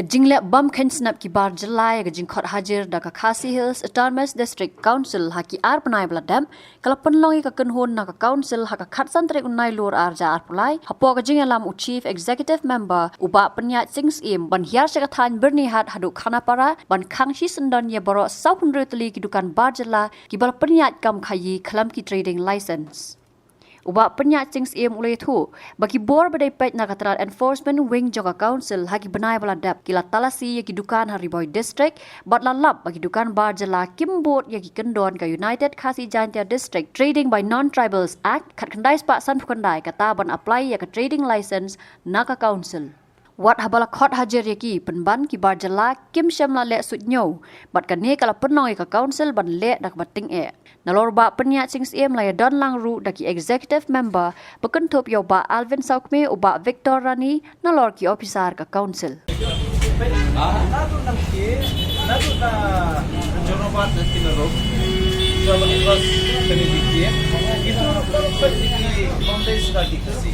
Kajing le bam khen snap ki bar July kajing khot hajir da ka Khasi Hills Autonomous District Council ha ki ar panai bladam kalapan longi ka kenhon na ka council ha ka khatsan trek unai lur arja ar pulai hapo kajing alam u chief executive member uba penyat sings im ban hiar sekathan bernihat hadu khana para ban khangshi sendon ye boro saupun retli ki dukan bar July ki bal penyat kam khayi khalam ki trading license. Uba penyat sings im ulai thu bagi bor badai pet na katral enforcement wing joka council hagi benai baladap kila talasi yaki dukan Hariboy district bat lalap bagi dukan bar Jala kimbot yaki kendon ka United Khasi Jaintia district trading by non-tribals act khat khandai spa san phukandai kata ban apply ya ka trading license na ka council. Wat habala khot hajar yaki penban ki bar Jala kim shamla le sutnyo bat kane kala penoi ka council ban le dak bating e. Nalor ba penyat sings em laya don lang ru daki executive member bekentup yo ba Alvin Saukme uba Victor Rani nalor ki officer ka council. Nado na jorobat na tinarog sa mga ibas kanibigyan ito na dapat di foundation lagi kasi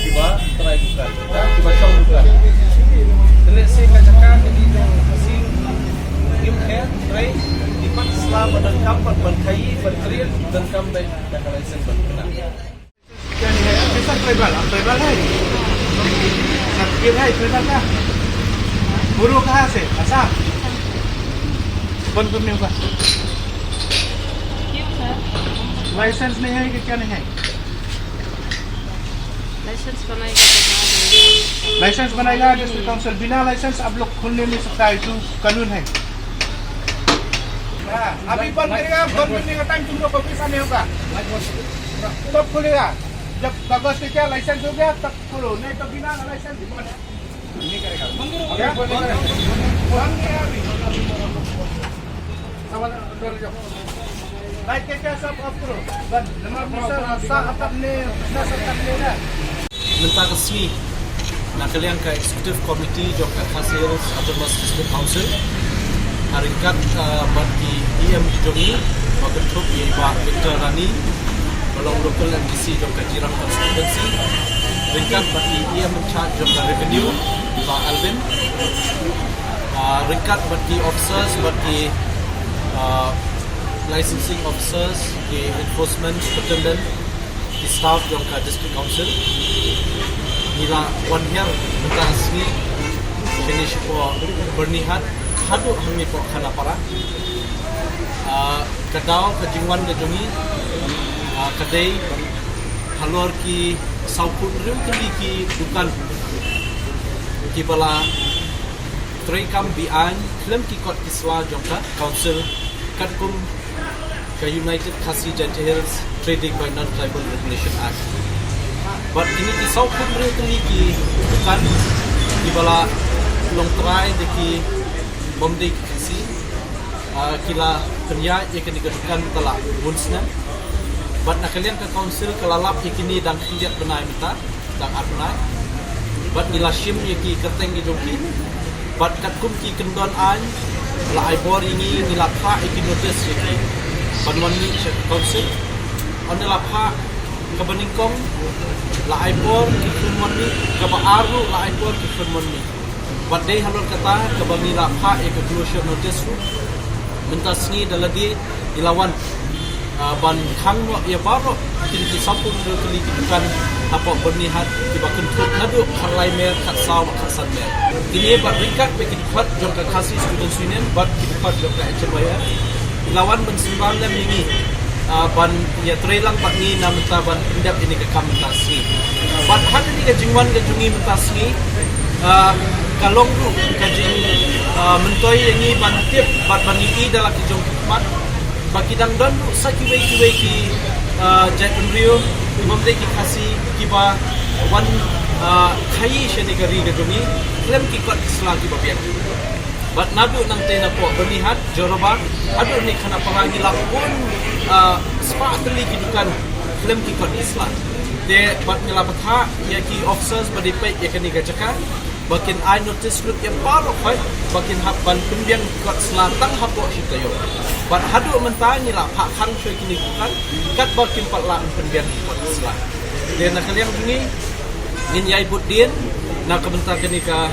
diba try bukan diba show bukan let's say kacakan dito kasi yung head try dipat selama dan kampat berkai berkrian dan kampai dan license berkena jadi bisa tribal hai sakit hai tribal ka Guru कहाँ से असम कौन करने होगा क्यों sir licence नहीं है कि क्या नहीं है लाइसेंस बनाएगा तो लाइसेंस बनाएगा डिस्ट्रिक्ट काउंसिल बिना लाइसेंस आप लोग खुलने नहीं सकता है जो कानून है अभी बंद करेगा बंद करने का टाइम तुम लोग ऑफिस आने होगा तब खुलेगा जब कागज से क्या लाइसेंस हो गया तब खोलो नहीं तो बिना लाइसेंस नहीं करेगा लाइट के क्या सब ऑफ करो बस नंबर सा अपने ना minta resmi na kalian ka executive committee jok ka Khasi Hills Autonomous District Council haringkat bagi EM Jongi mabentuk ye ba Victor Rani belong local MDC jok ka Jirang constituency ringkat bagi EM in charge jok ka revenue ba Alvin ringkat bagi officers bagi licensing officers di enforcement superintendent di staff jok ka district council nila one year minta asli finish po bernihat hadu hami po khana para kadao kajingwan kajungi kadai halor ki saupun rim kali ki dukan ki bala trekam bian klem ki kot kiswa jongka council katkum ka United Khasi Jaintia Hills Trading by Non-Tribal Regulation Act but kini ki saupun rim kali ki dukan ki bala long try de ki bomde ki kasi kila kerja yang kini kedukan telah bunsna but nakalian ke council kelalap yakini dan kinjat benai minta dan arnai but nila shim yaki kerteng ki jongki but katkum ki kendon an la aibor ini nila pha yaki notice yaki banwan ni council onela pha kabaningkong la aibor ki kunmon ni kabaaru la aibor ki kunmon ni but day halon kata kabangi la pha yaki closure notice minta singi daladi ilawan ban khang no ya baro kin ki sampun kali kan apa bernihat di bakun nadu khalai mer khat saw khat san mer ini ba ringkat be ki khat jong ka Khasi student union but ki khat jong ka HMIA ilawan ban simbang lam ini ban ya trelang pak ni na minta ban indap ini ke kamantasi ban hat ni ka jingwan ka jungi mentasi kalong ru ka jing mentoi ini ban tip bat ban ini dalam ki jong mat bagi dang don saki wei ki jai unrio imamde ki Khasi ki ba wan khai sheni gari ga dumi klem ki kot islam ki babiak bat nadu nang tena po bernihat joroba adu ni khana parangi lapun spa atli ki dukan klem ki kot islam de bat nyelapatha ya ki officers badipai ya kani ga jaka bakin I notice group yang baru kai bakin haban pendian kot selatan hapo sitayo bat hadu mentani la pak hang shoy kini bukan kat bakin patla pendian kot selat dia nak kalian ini nin yai budin nak kebentar kini ka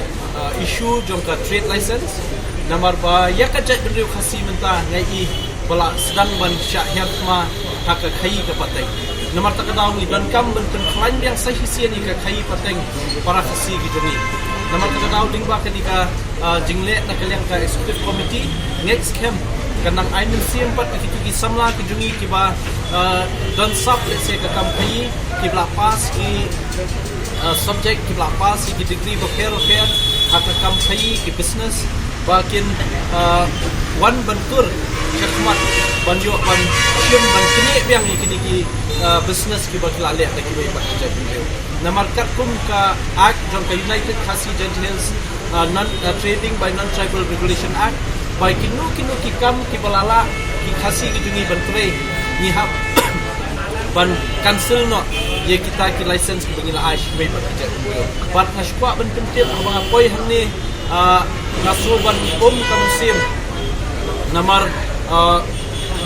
issue jongka trade license namar ba ya ka jat bendeu khasi menta ngai bala sedang ban syahyat ma haka khai ka patai namar ta kadau ni dan kam ben klaim yang sahih sian ni ka khai pateng para khasi ki joni namar ta kadau ding ba ka ni ka jingle na kaliang ka executive committee next camp kanang ainun siam pat ki samla ki jungi ki ba dan sub se ka kam khai ki bla pass ki subject ki bla pass ki degree ba fair haka kam khai ki business bakin wan bentur khidmat banjo ban siam ban kini biang ni kini ki business ki ba kila lek ki ba kerja beliau namar kat kum ka act jong ka United Khasi Gentiles non trading by non tribal regulation act by kinu ki kam ki balala ki khasi ki jungi ban tre ni hab ban cancel no ye kita ki license ki bangila aish me ba kerja beliau bat hashwa ban pentil abang apoi hamni nasuban kamusim namar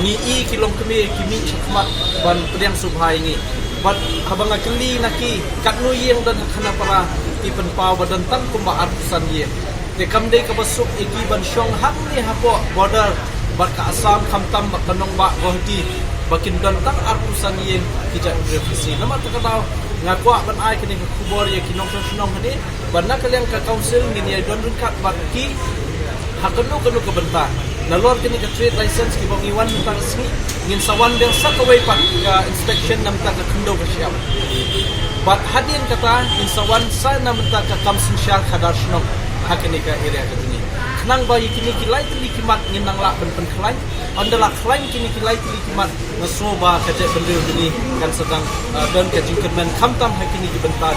ni kilong kami kimi chakmat ban pedang subhai ni bat habang akli naki katnu yang dan khana para ipen paw badan tan kumba arsan ye te kamde ka basuk eki ban shong hak ni hapo border bat ka asam khamtam kanong ba gohti bakin dan tak arsan ye kijak refisi namar takatau ngakwa ban ai kini kubor ye kinong sonong ni ban nakaliang ka council ni ye don kat bat ki hakanu ke bentar nalor kini ke trade license ki bang iwan tang sini ngin sawan yang sakaway pak ka inspection nam ta ka kendo ka siap bat hadin kata in sawan sa nam ta ka kamsin syar khadar shnong hakini ka area ka dunia nang bayi kini ki lai tli kimat ngin nang la pen klaim andala klaim kini ki lai tli kimat ngasoba ka je bendeu ni kan sedang dan ka jingkerman khamtam hakini ki bentar